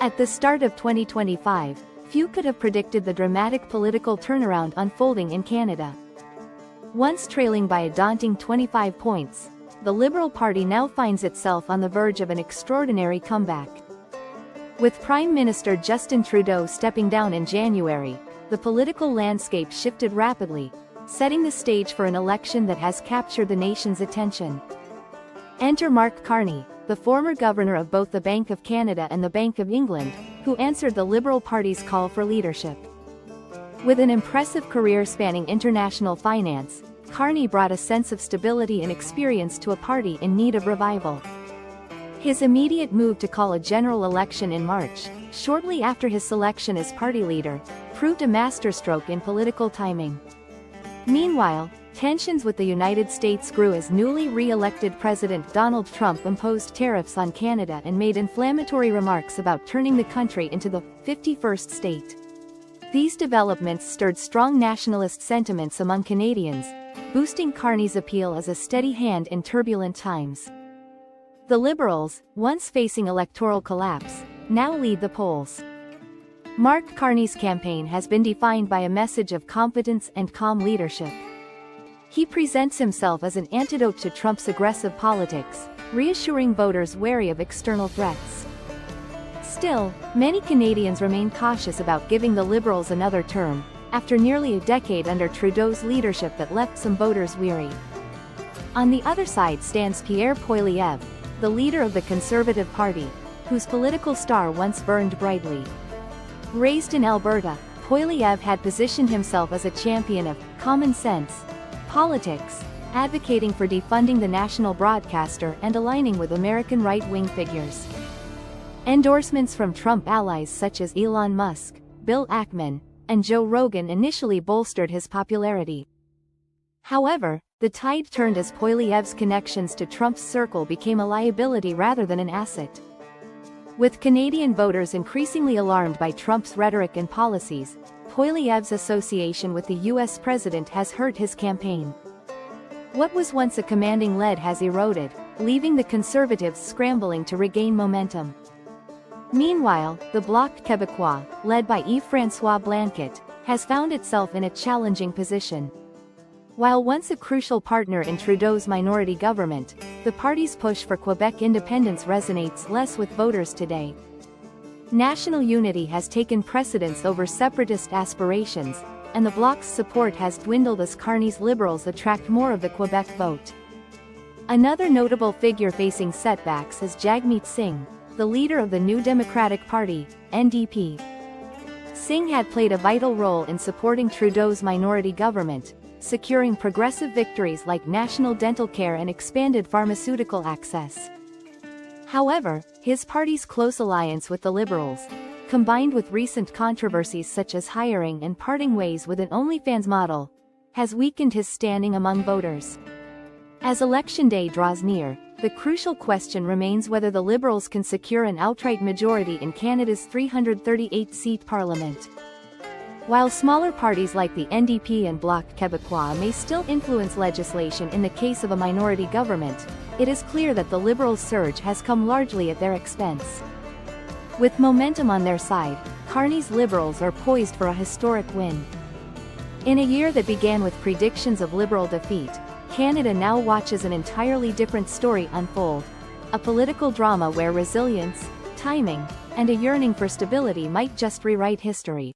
At the start of 2025, few could have predicted the dramatic political turnaround unfolding in Canada. Once trailing by a daunting 25 points, the Liberal Party now finds itself on the verge of an extraordinary comeback. With Prime Minister Justin Trudeau stepping down in January, the political landscape shifted rapidly, setting the stage for an election that has captured the nation's attention. Enter Mark Carney, the former governor of both the Bank of Canada and the Bank of England, who answered the Liberal Party's call for leadership. With an impressive career spanning international finance, Carney brought a sense of stability and experience to a party in need of revival. His immediate move to call a general election in March, shortly after his selection as party leader, proved a masterstroke in political timing. Meanwhile, tensions with the United States grew as newly re-elected President Donald Trump imposed tariffs on Canada and made inflammatory remarks about turning the country into the 51st state. These developments stirred strong nationalist sentiments among Canadians, boosting Carney's appeal as a steady hand in turbulent times. The Liberals, once facing electoral collapse, now lead the polls. Mark Carney's campaign has been defined by a message of competence and calm leadership. He presents himself as an antidote to Trump's aggressive politics, reassuring voters wary of external threats. Still, many Canadians remain cautious about giving the Liberals another term, after nearly a decade under Trudeau's leadership that left some voters weary. On the other side stands Pierre Poilievre, the leader of the Conservative Party, whose political star once burned brightly. Raised in Alberta, Poilievre had positioned himself as a champion of common sense politics, advocating for defunding the national broadcaster and aligning with American right-wing figures. Endorsements from Trump allies such as Elon Musk, Bill Ackman, and Joe Rogan initially bolstered his popularity. However, the tide turned as Poilievre's connections to Trump's circle became a liability rather than an asset. With Canadian voters increasingly alarmed by Trump's rhetoric and policies, Poilievre's association with the U.S. president has hurt his campaign. What was once a commanding lead has eroded, leaving the Conservatives scrambling to regain momentum. Meanwhile, the Bloc Québécois, led by Yves-François Blanchet, has found itself in a challenging position. While once a crucial partner in Trudeau's minority government, the party's push for Quebec independence resonates less with voters today. National unity has taken precedence over separatist aspirations, and the Bloc's support has dwindled as Carney's Liberals attract more of the Quebec vote. Another notable figure facing setbacks is Jagmeet Singh, the leader of the New Democratic Party, NDP. Singh had played a vital role in supporting Trudeau's minority government, securing progressive victories like national dental care and expanded pharmaceutical access. However, his party's close alliance with the Liberals, combined with recent controversies such as hiring and parting ways with an OnlyFans model, has weakened his standing among voters. As Election Day draws near, the crucial question remains whether the Liberals can secure an outright majority in Canada's 338-seat parliament. While smaller parties like the NDP and Bloc Québécois may still influence legislation in the case of a minority government, it is clear that the Liberals' surge has come largely at their expense. With momentum on their side, Carney's Liberals are poised for a historic win. In a year that began with predictions of Liberal defeat, Canada now watches an entirely different story unfold, a political drama where resilience, timing, and a yearning for stability might just rewrite history.